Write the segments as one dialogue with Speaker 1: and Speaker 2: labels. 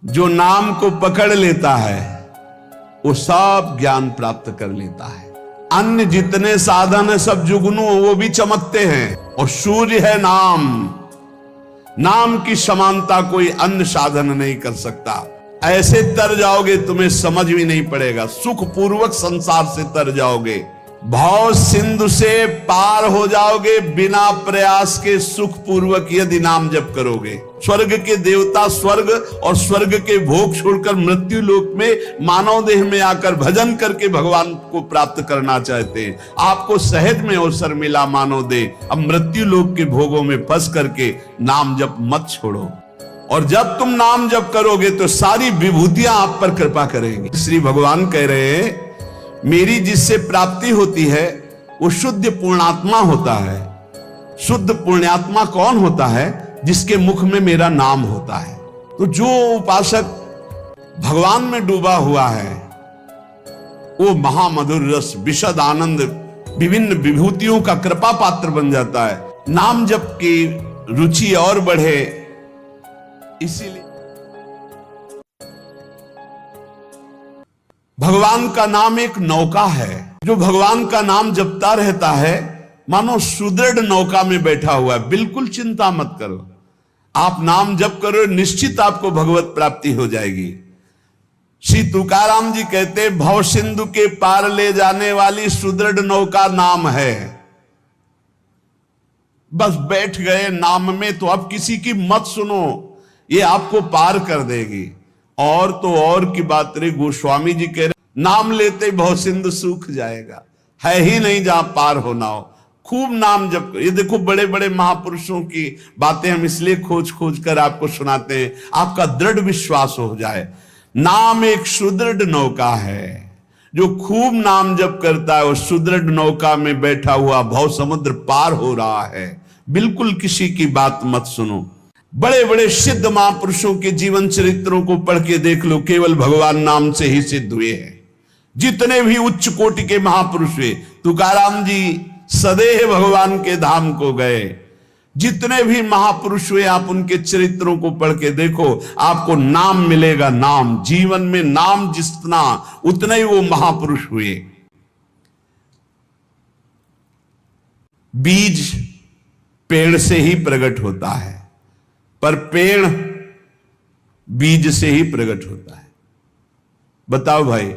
Speaker 1: जो नाम को पकड़ लेता है वो सब ज्ञान प्राप्त कर लेता है। अन्य जितने साधन है सब जुगनू वो भी चमकते हैं, और सूर्य है नाम। नाम की समानता कोई अन्य साधन नहीं कर सकता। ऐसे तर जाओगे तुम्हें समझ भी नहीं पड़ेगा, सुख पूर्वक संसार से तर जाओगे, भव सिंधु से पार हो जाओगे बिना प्रयास के, सुख पूर्वक यदि नाम जप करोगे। स्वर्ग के देवता स्वर्ग और स्वर्ग के भोग छोड़कर मृत्यु लोक में मानव देह में आकर भजन करके भगवान को प्राप्त करना चाहते हैं। आपको सहज में अवसर मिला मानव देह, अब मृत्यु लोक के भोगों में फंस करके नाम जप मत छोड़ो। और जब तुम नाम जप करोगे तो सारी विभूतियां आप पर कृपा करेंगी। श्री भगवान कह रहे हैं मेरी जिससे प्राप्ति होती है वो शुद्ध पूर्णात्मा होता है। शुद्ध पुण्यात्मा कौन होता है? जिसके मुख में मेरा नाम होता है। तो जो उपासक भगवान में डूबा हुआ है वो महामधुर रस विशद आनंद विभिन्न विभूतियों का कृपा पात्र बन जाता है। नाम जप की रुचि और बढ़े, इसीलिए भगवान का नाम एक नौका है। जो भगवान का नाम जपता रहता है मानो सुदृढ़ नौका में बैठा हुआ है। बिल्कुल चिंता मत करो, आप नाम जप करो, निश्चित आपको भगवत प्राप्ति हो जाएगी। श्री तुकाराम जी कहते भव सिंधु के पार ले जाने वाली सुदृढ़ नौका नाम है। बस बैठ गए नाम में तो अब किसी की मत सुनो, ये आपको पार कर देगी। और तो और की बात रे, गोस्वामी जी कह रहे नाम लेते भव सिंधु सूख जाएगा, है ही नहीं जहां पार होना हो। खूब नाम जप, ये देखो बड़े बड़े महापुरुषों की बातें हम इसलिए खोज खोज कर आपको सुनाते हैं, आपका दृढ़ विश्वास हो जाए। नाम एक सुदृढ़ नौका है, जो खूब नाम जप करता है वो सुदृढ़ नौका में बैठा हुआ भव समुद्र पार हो रहा है। बिल्कुल किसी की बात मत सुनो। बड़े बड़े सिद्ध महापुरुषों के जीवन चरित्रों को पढ़ के देख लो, केवल भगवान नाम से ही सिद्ध हुए हैं। जितने भी उच्च कोटि के महापुरुष हुए, तुकाराम जी सदैव भगवान के धाम को गए। जितने भी महापुरुष हुए आप उनके चरित्रों को पढ़ के देखो, आपको नाम मिलेगा। नाम जीवन में नाम जितना उतने ही वो महापुरुष हुए। बीज पेड़ से ही प्रकट होता है, पर पेड़ बीज से ही प्रकट होता है। बताओ भाई,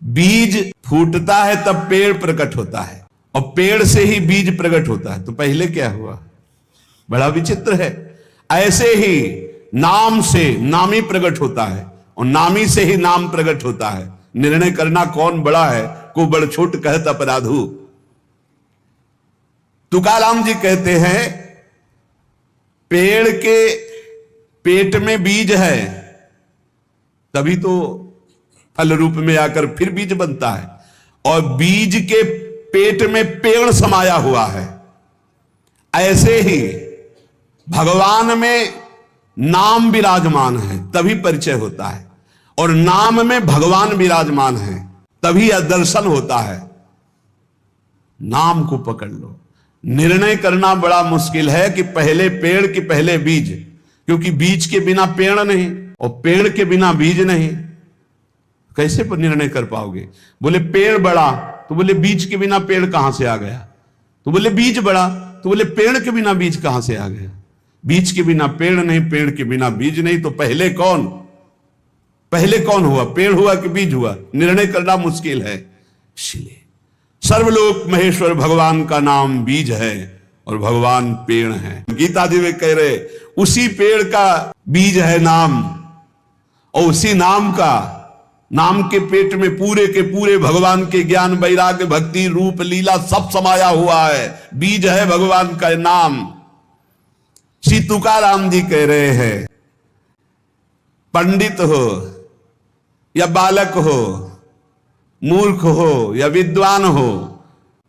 Speaker 1: बीज फूटता है तब पेड़ प्रकट होता है, और पेड़ से ही बीज प्रकट होता है। तो पहले क्या हुआ? बड़ा विचित्र है। ऐसे ही नाम से नामी प्रकट होता है, और नामी से ही नाम प्रकट होता है। निर्णय करना कौन बड़ा है, को बड़ छोट कहत अपराधु। तुकाराम जी कहते हैं पेड़ के पेट में बीज है तभी तो फल रूप में आकर फिर बीज बनता है, और बीज के पेट में पेड़ समाया हुआ है। ऐसे ही भगवान में नाम विराजमान है तभी परिचय होता है, और नाम में भगवान विराजमान है तभी दर्शन होता है। नाम को पकड़ लो। निर्णय करना बड़ा मुश्किल है कि पहले पेड़ कि पहले बीज, क्योंकि बीज के बिना पेड़ नहीं और पेड़ के बिना बीज नहीं। कैसे पर निर्णय कर पाओगे? बोले पेड़ बड़ा, तो बोले बीज के बिना पेड़ कहां से आ गया? तो बोले बीज बड़ा, तो बोले पेड़ के बिना बीज कहां से आ गया? बीज के बिना पेड़ नहीं, पेड़ के बिना बीज नहीं। तो पहले कौन? पहले कौन हुआ? पेड़ हुआ कि बीज हुआ? निर्णय करना मुश्किल है। इसलिए सर्वलोक महेश्वर भगवान का नाम बीज है और भगवान पेड़ है। गीता जी में कह रहे उसी पेड़ का बीज है नाम, और उसी नाम का, नाम के पेट में पूरे के पूरे भगवान के ज्ञान वैराग्य भक्ति रूप लीला सब समाया हुआ है। बीज है भगवान का नाम। श्री तुकाराम जी कह रहे हैं पंडित हो या बालक हो, मूर्ख हो या विद्वान हो,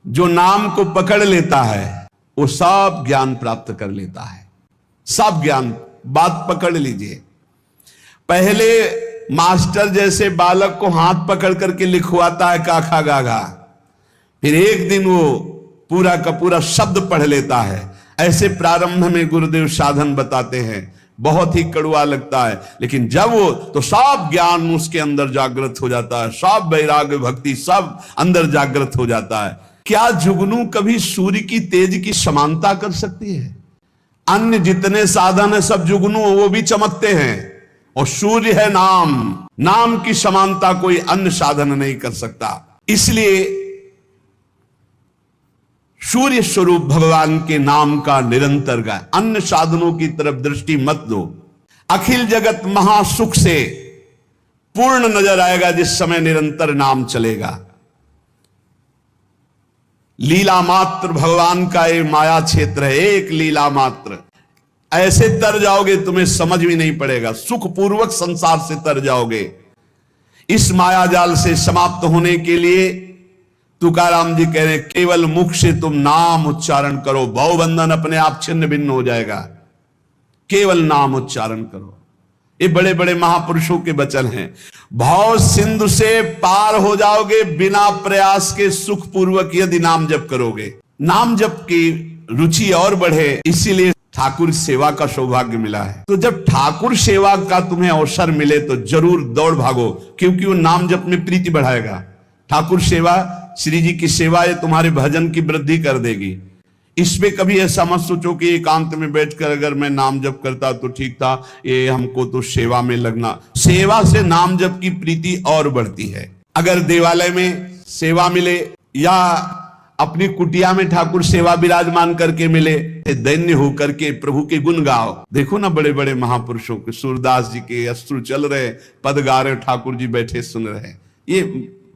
Speaker 1: जो नाम को पकड़ लेता है वो सब ज्ञान प्राप्त कर लेता है। सब ज्ञान, बात पकड़ लीजिए। पहले मास्टर जैसे बालक को हाथ पकड़ करके लिखवाता है काखा गाघा, फिर एक दिन वो पूरा का पूरा शब्द पढ़ लेता है। ऐसे प्रारंभ में गुरुदेव साधन बताते हैं। बहुत ही कड़वा लगता है, लेकिन जब वो तो सब ज्ञान उसके अंदर जागृत हो जाता है, सब वैराग्य भक्ति सब अंदर जागृत हो जाता है। क्या जुगनू कभी सूर्य की तेज की समानता कर सकती है? अन्य जितने साधन है सब जुगनू वो भी चमकते हैं, और सूर्य है नाम, नाम की समानता कोई अन्य साधन नहीं कर सकता। इसलिए सूर्य स्वरूप भगवान के नाम का निरंतर गाय, अन्य साधनों की तरफ दृष्टि मत दो। अखिल जगत महासुख से पूर्ण नजर आएगा जिस समय निरंतर नाम चलेगा। लीला मात्र भगवान का ये माया क्षेत्र है, एक लीला मात्र। ऐसे तर जाओगे तुम्हें समझ भी नहीं पड़ेगा, सुखपूर्वक संसार से तर जाओगे। इस माया जाल से समाप्त होने के लिए तुकाराम जी कह रहे हैं, केवल मुख से तुम नाम उच्चारण करो, भवबंधन अपने आप छिन्न भिन्न हो जाएगा। केवल नाम उच्चारण करो। ये बड़े बड़े महापुरुषों के वचन हैं। भव सिंधु से पार हो जाओगे बिना प्रयास के, सुखपूर्वक यदि नाम जप करोगे। नाम जप की रुचि और बढ़े, इसीलिए ठाकुर सेवा का सौभाग्य मिला है। तो जब ठाकुर सेवा का तुम्हें अवसर मिले तो जरूर दौड़ भागो, क्योंकि वो नाम जप में प्रीति बढ़ाएगा। ठाकुर सेवा, श्री जी की सेवा, ये तुम्हारे भजन की वृद्धि कर देगी। इसमें कभी ऐसा मत सोचो कि एकांत में बैठकर अगर मैं नाम जप करता तो ठीक था, ये हमको तो सेवा में लगना। सेवा से नाम जप की प्रीति और बढ़ती है। अगर देवालय में सेवा मिले या अपनी कुटिया में ठाकुर सेवा विराजमान करके मिले, दैन्य होकर के प्रभु के गुण गाओ। देखो ना बड़े बड़े महापुरुषों के, सूरदास जी के अश्रु चल रहे, पद गा रहे, ठाकुर जी बैठे सुन रहे। ये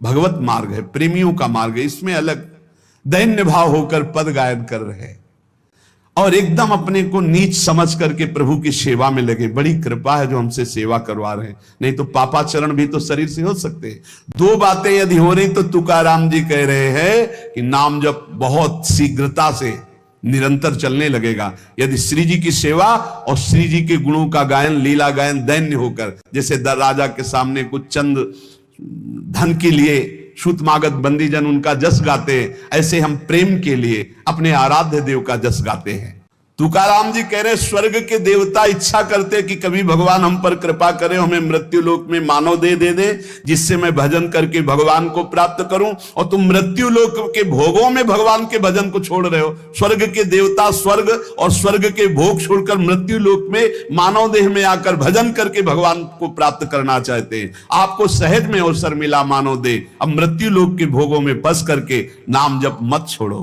Speaker 1: भगवत मार्ग है, प्रेमियों का मार्ग है। इसमें अलग दैन्य भाव होकर पद गायन कर रहे और एकदम अपने को नीच समझ करके प्रभु की सेवा में लगे। बड़ी कृपा है जो हमसे सेवा करवा रहे हैं, नहीं तो पापाचरण भी तो शरीर से हो सकते हैं। दो बातें यदि हो रही तो तुकाराम जी कह रहे हैं कि नाम जब बहुत शीघ्रता से निरंतर चलने लगेगा। यदि श्री जी की सेवा और श्री जी के गुणों का गायन, लीला गायन दैन्य होकर, जैसे राजा के सामने कुछ चंद धन के लिए सूतमागध बंदीजन उनका जस गाते, ऐसे हम प्रेम के लिए अपने आराध्य देव का जस गाते हैं। तुकाराम जी कह रहे स्वर्ग के देवता इच्छा करते कि कभी भगवान हम पर कृपा करें, हमें मृत्यु लोक में मानव दे दे जिससे मैं भजन करके भगवान को प्राप्त करूं। और तुम मृत्यु लोक के भोगों में भगवान के भजन को छोड़ रहे हो। स्वर्ग के देवता स्वर्ग और स्वर्ग के भोग छोड़कर मृत्यु लोक में मानव देह में आकर भजन करके भगवान को प्राप्त करना चाहते हैं। आपको सहज में अवसर मिला मानव देह, अब मृत्यु लोक के भोगों में बस करके नाम जप मत छोड़ो।